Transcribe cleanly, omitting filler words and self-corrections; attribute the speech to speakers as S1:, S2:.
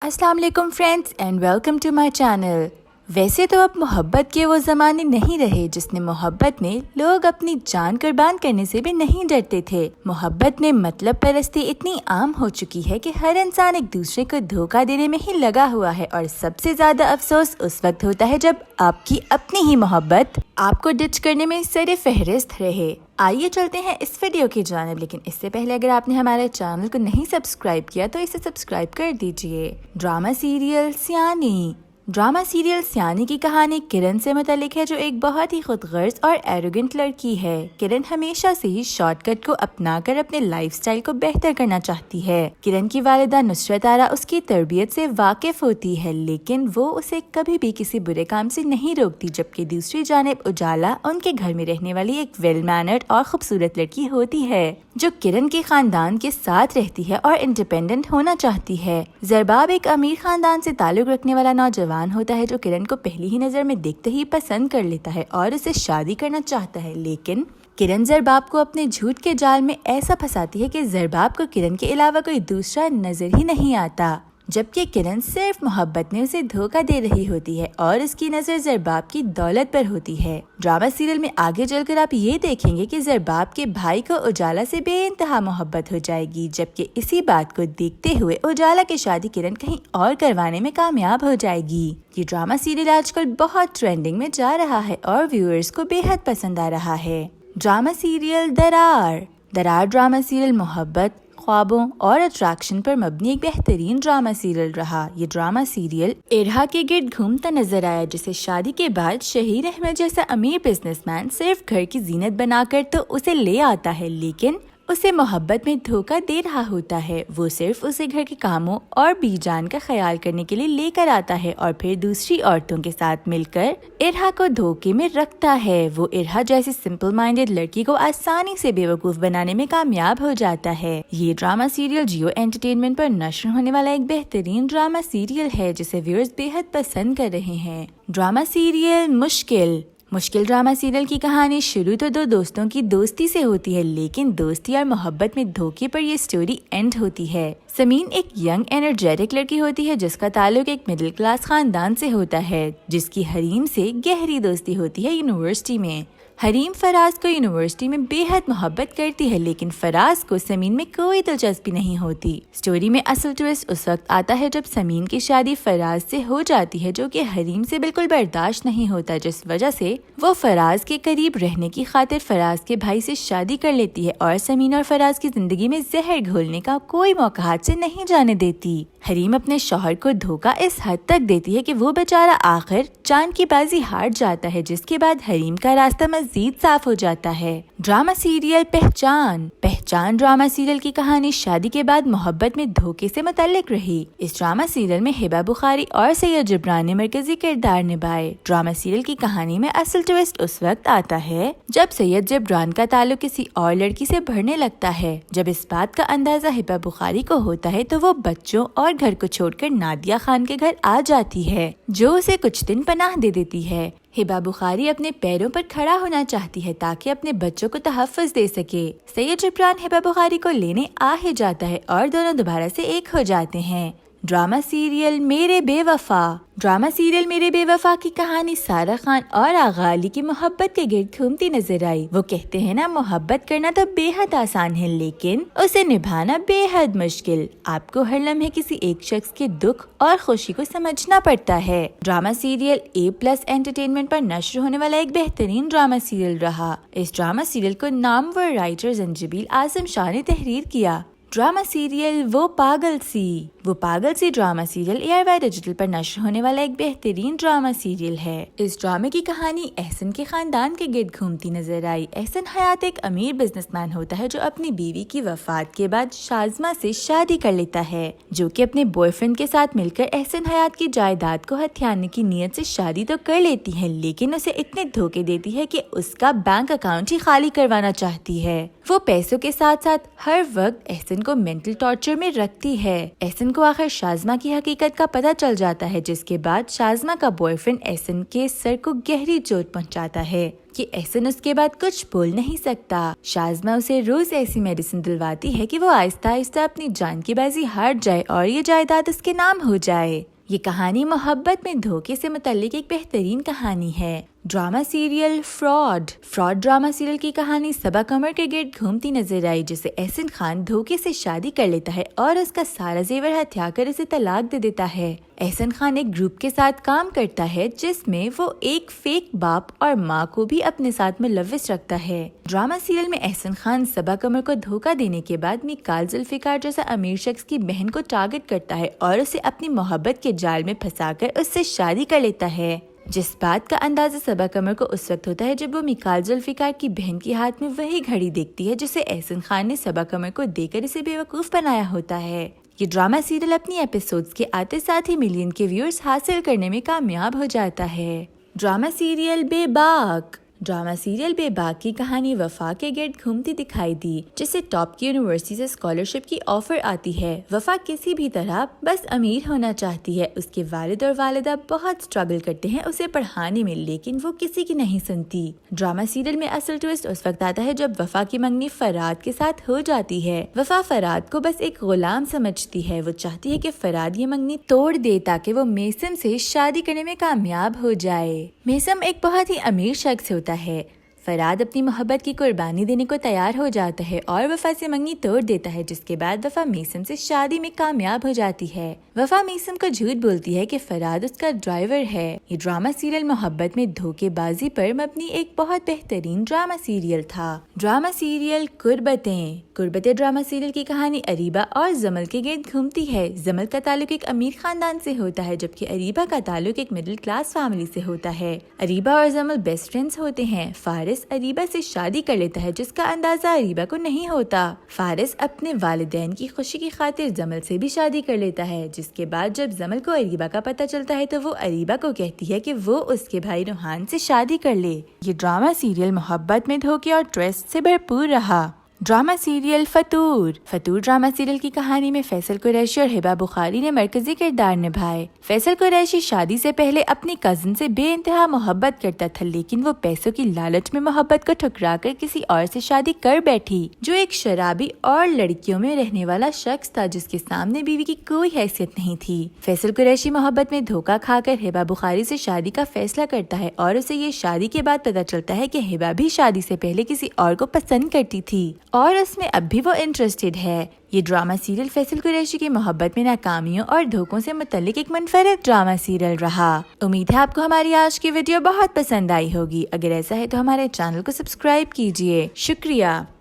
S1: السلام علیکم friends and welcome to my channel. ویسے تو اب محبت کے وہ زمانے نہیں رہے جس نے محبت میں لوگ اپنی جان قربان کرنے سے بھی نہیں ڈرتے تھے۔ محبت میں مطلب پرستی اتنی عام ہو چکی ہے کہ ہر انسان ایک دوسرے کو دھوکہ دینے میں ہی لگا ہوا ہے، اور سب سے زیادہ افسوس اس وقت ہوتا ہے جب آپ کی اپنی ہی محبت آپ کو ڈچ کرنے میں سر فہرست رہے۔ آئیے چلتے ہیں اس ویڈیو کی جانب، لیکن اس سے پہلے اگر آپ نے ہمارے چینل کو نہیں سبسکرائب کیا تو اسے سبسکرائب کر دیجئے۔ Drama serial Siyani. Drama serial Siyani کی کہانی کرن سے متعلق ہے، جو ایک بہت ہی خود غرض اور ایروگنٹ لڑکی ہے۔ کرن ہمیشہ سے ہی شارٹ کٹ کو اپنا کر اپنے لائف سٹائل کو بہتر کرنا چاہتی ہے۔ کرن کی والدہ نصرت آرا اس کی تربیت سے واقف ہوتی ہے، لیکن وہ اسے کبھی بھی کسی برے کام سے نہیں روکتی، جبکہ دوسری جانب اجالا ان کے گھر میں رہنے والی ایک ویل مینرڈ اور خوبصورت لڑکی ہوتی ہے جو کرن کے خاندان کے ساتھ رہتی ہے اور انڈیپینڈنٹ ہونا چاہتی ہے۔ زرباب ایک امیر خاندان سے تعلق رکھنے والا نوجوان ہوتا ہے جو کرن کو پہلی ہی نظر میں دیکھتے ہی پسند کر لیتا ہے اور اسے شادی کرنا چاہتا ہے، لیکن کرن زرباب کو اپنے جھوٹ کے جال میں ایسا پھنساتی ہے کہ زرباب کو کرن کے علاوہ کوئی دوسرا نظر ہی نہیں آتا، جبکہ کرن صرف محبت میں اسے دھوکہ دے رہی ہوتی ہے اور اس کی نظر زرباب کی دولت پر ہوتی ہے۔ ڈرامہ سیریل میں آگے چل کر آپ یہ دیکھیں گے کہ زرباب کے بھائی کو اجالا سے بے انتہا محبت ہو جائے گی، جبکہ اسی بات کو دیکھتے ہوئے اجالا کی شادی کرن کہیں اور کروانے میں کامیاب ہو جائے گی۔ یہ ڈرامہ سیریل آج کل بہت ٹرینڈنگ میں جا رہا ہے اور ویورز کو بے حد پسند آ رہا ہے۔ Drama serial Daraar. Daraar drama serial محبت، خوابوں اور اٹریکشن پر مبنی ایک بہترین ڈرامہ سیریل رہا۔ یہ ڈرامہ سیریل ارہا کے گرد گھومتا نظر آیا، جسے شادی کے بعد شہیر احمد جیسا امیر بزنس مین صرف گھر کی زینت بنا کر تو اسے لے آتا ہے، لیکن اسے محبت میں دھوکہ دے رہا ہوتا ہے۔ وہ صرف اسے گھر کے کاموں اور بی جان کا خیال کرنے کے لیے لے کر آتا ہے اور پھر دوسری عورتوں کے ساتھ مل کر ارہا کو دھوکے میں رکھتا ہے۔ وہ ارہا جیسی سمپل مائنڈڈ لڑکی کو آسانی سے بے وقوف بنانے میں کامیاب ہو جاتا ہے۔ یہ ڈرامہ سیریل جیو انٹرٹینمنٹ پر نشر ہونے والا ایک بہترین ڈرامہ سیریل ہے جسے ویورز بے حد پسند کر رہے ہیں۔ ڈرامہ سیریل مشکل۔ مشکل ڈرامہ سیریل کی کہانی شروع تو دو دوستوں کی دوستی سے ہوتی ہے، لیکن دوستی اور محبت میں دھوکے پر یہ سٹوری اینڈ ہوتی ہے۔ سمین ایک ینگ انرجیٹک لڑکی ہوتی ہے جس کا تعلق ایک مڈل کلاس خاندان سے ہوتا ہے، جس کی حریم سے گہری دوستی ہوتی ہے یونیورسٹی میں۔ حریم فراز کو یونیورسٹی میں بے حد محبت کرتی ہے، لیکن فراز کو سمین میں کوئی دلچسپی نہیں ہوتی۔ سٹوری میں اصل ٹویسٹ اس وقت آتا ہے جب سمین کی شادی فراز سے ہو جاتی ہے، جو کہ حریم سے بالکل برداشت نہیں ہوتا، جس وجہ سے وہ فراز کے قریب رہنے کی خاطر فراز کے بھائی سے شادی کر لیتی ہے اور سمین اور فراز کی زندگی میں زہر گھولنے کا کوئی موقع ہاتھ سے نہیں جانے دیتی۔ حریم اپنے شوہر کو دھوکہ اس حد تک دیتی ہے کہ وہ بیچارہ آخر جان کی بازی ہار جاتا ہے، جس کے بعد حریم کا راستہ مزید صاف ہو جاتا ہے۔ ڈرامہ سیریل پہچان۔ پہچان ڈرامہ سیریل کی کہانی شادی کے بعد محبت میں دھوکے سے متعلق رہی۔ اس ڈرامہ سیریل میں ہبہ بخاری اور سید جبران نے مرکزی کردار نبھائے۔ ڈرامہ سیریل کی کہانی میں اصل ٹویسٹ اس وقت آتا ہے جب سید جبران کا تعلق کسی اور لڑکی سے بڑھنے لگتا ہے۔ جب اس بات کا اندازہ ہبہ بخاری کو ہوتا ہے تو وہ بچوں اور گھر کو چھوڑ کر نادیہ خان کے گھر آ جاتی ہے، جو اسے کچھ دن پناہ دے دیتی ہے۔ ہبہ بخاری اپنے پیروں پر کھڑا ہونا چاہتی ہے تاکہ اپنے بچوں کو تحفظ دے سکے۔ سید جبران ہبہ بخاری کو لینے آ ہی جاتا ہے اور دونوں دوبارہ سے ایک ہو جاتے ہیں۔ ڈرامہ سیریل میرے بے وفا۔ ڈرامہ سیریل میرے بے وفا کی کہانی سارا خان اور آغا علی کی محبت کے گرد گھومتی نظر آئی۔ وہ کہتے ہیں نا، محبت کرنا تو بے حد آسان ہے، لیکن اسے نبھانا بے حد مشکل۔ آپ کو ہر لمحے کسی ایک شخص کے دکھ اور خوشی کو سمجھنا پڑتا ہے۔ ڈرامہ سیریل A+ انٹرٹینمنٹ پر نشر ہونے والا ایک بہترین ڈرامہ سیریل رہا۔ اس ڈرامہ سیریل کو نامور رائٹر زنجبیل اعظم شاہ نے تحریر کیا۔ ڈرامہ سیریل وہ پاگل سی ڈرامہ سیریل ARY ڈیجیٹل پر نشر ہونے والا ایک بہترین ڈرامہ سیریل ہے۔ اس ڈرامے کی کہانی احسن کے خاندان کے گرد گھومتی نظر آئی۔ احسن حیات ایک امیر بزنس مین ہوتا ہے جو اپنی بیوی کی وفات کے بعد شازمہ سے شادی کر لیتا ہے، جو کہ اپنے بوائے فرینڈ کے ساتھ مل کر احسن حیات کی جائیداد کو ہتھیانے کی نیت سے شادی تو کر لیتی ہے، لیکن اسے اتنے دھوکے دیتی ہے کہ اس کا بینک اکاؤنٹ ہی خالی کروانا چاہتی ہے۔ وہ پیسوں کے ساتھ ساتھ ہر وقت احسن کو مینٹل ٹارچر میں رکھتی ہے۔ احسن کو آخر شازمہ کی حقیقت کا پتہ چل جاتا ہے، جس کے بعد شازمہ کا بوائے فرینڈ احسن کے سر کو گہری چوٹ پہنچاتا ہے۔ جبکہ احسن اس کے بعد کچھ بول نہیں سکتا۔ شازمہ اسے روز ایسی میڈیسن دلواتی ہے کہ وہ آہستہ آہستہ اپنی جان کی بازی ہار جائے اور یہ جائیداد اس کے نام ہو جائے۔ یہ کہانی محبت میں دھوکے سے متعلق ایک بہترین کہانی ہے۔ Drama serial fraud drama serial کی کہانی صبا قمر کے گرد گھومتی نظر آئی، جسے احسن خان دھوکے سے شادی کر لیتا ہے اور اس کا سارا زیور ہتھیا کر اسے طلاق دے دیتا ہے۔ احسن خان ایک گروپ کے ساتھ کام کرتا ہے جس میں وہ ایک فیک باپ اور ماں کو بھی اپنے ساتھ ملوث رکھتا ہے۔ ڈرامہ سیریل میں احسن خان صبا قمر کو دھوکہ دینے کے بعد میکال ذوالفقار جیسا امیر شخص کی بہن کو ٹارگٹ کرتا ہے اور اسے اپنی محبت کے جال میں پھنسا کر اس سے شادی کر لیتا ہے، جس بات کا اندازہ صبا قمر کو اس وقت ہوتا ہے جب وہ میکال ذوالفقار کی بہن کے ہاتھ میں وہی گھڑی دیکھتی ہے جسے احسن خان نے صبا قمر کو دے کر اسے بیوقوف بنایا ہوتا ہے۔ یہ ڈرامہ سیریل اپنی ایپیسوڈز کے آتے ساتھ ہی ملین کے ویورز حاصل کرنے میں کامیاب ہو جاتا ہے۔ ڈرامہ سیریل بے باک کی کہانی وفا کے گرد گھومتی دکھائی دی، جسے ٹاپ کی یونیورسٹی سے اسکالرشپ کی آفر آتی ہے۔ وفا کسی بھی طرح بس امیر ہونا چاہتی ہے۔ اس کے والد اور والدہ بہت سٹرگل کرتے ہیں اسے پڑھانے میں، لیکن وہ کسی کی نہیں سنتی۔ ڈرامہ سیریل میں اصل ٹویسٹ اس وقت آتا ہے جب وفا کی منگنی فراد کے ساتھ ہو جاتی ہے۔ وفا فراد کو بس ایک غلام سمجھتی ہے، وہ چاہتی ہے کہ فراد یہ منگنی توڑ دے تاکہ وہ میسم سے شادی کرنے میں کامیاب ہو جائے۔ میسم ایک بہت ہی امیر شخص ہوتا ہے۔ فراد اپنی محبت کی قربانی دینے کو تیار ہو جاتا ہے اور وفا سے منگنی توڑ دیتا ہے، جس کے بعد وفا میسم سے شادی میں کامیاب ہو جاتی ہے۔ وفا میسم کو جھوٹ بولتی ہے کہ فراد اس کا ڈرائیور ہے۔ یہ ڈرامہ سیریل محبت میں دھوکے بازی پر مبنی ایک بہت بہترین ڈرامہ سیریل تھا۔ ڈرامہ سیریل قربتیں ڈرامہ سیریل کی کہانی اریبہ اور زمل کے گرد گھومتی ہے۔ زمل کا تعلق ایک امیر خاندان سے ہوتا ہے، جبکہ اریبہ کا تعلق ایک مڈل کلاس فیملی سے ہوتا ہے۔ اریبہ اور زمل بیسٹ فرینڈز ہوتے ہیں۔ فارس اریبہ سے شادی کر لیتا ہے، جس کا اندازہ اریبہ کو نہیں ہوتا۔ فارس اپنے والدین کی خوشی کی خاطر زمل سے بھی شادی کر لیتا ہے، جس کے بعد جب زمل کو اریبہ کا پتہ چلتا ہے تو وہ اریبہ کو کہتی ہے کہ وہ اس کے بھائی روحان سے شادی کر لے۔ یہ ڈرامہ سیریل محبت میں دھوکے اور ٹویسٹ سے بھرپور رہا۔ ڈرامہ سیریل فطور ڈرامہ سیریل کی کہانی میں فیصل قریشی اور ہبہ بخاری نے مرکزی کردار نبھائے۔ فیصل قریشی شادی سے پہلے اپنی کزن سے بے انتہا محبت کرتا تھا، لیکن وہ پیسوں کی لالچ میں محبت کو ٹھکرا کر کسی اور سے شادی کر بیٹھی، جو ایک شرابی اور لڑکیوں میں رہنے والا شخص تھا جس کے سامنے بیوی کی کوئی حیثیت نہیں تھی۔ فیصل قریشی محبت میں دھوکہ کھا کر ہبہ بخاری سے شادی کا فیصلہ کرتا ہے اور اسے یہ شادی کے بعد پتہ چلتا ہے کہ ہبہ بھی شادی سے پہلے کسی اور کو پسند کرتی تھی اور اس میں اب بھی وہ انٹرسٹڈ ہے۔ یہ ڈرامہ سیریل فیصل قریشی کی محبت میں ناکامیوں اور دھوکوں سے متعلق ایک منفرد ڈرامہ سیریل رہا۔ امید ہے آپ کو ہماری آج کی ویڈیو بہت پسند آئی ہوگی۔ اگر ایسا ہے تو ہمارے چینل کو سبسکرائب کیجیے۔ شکریہ۔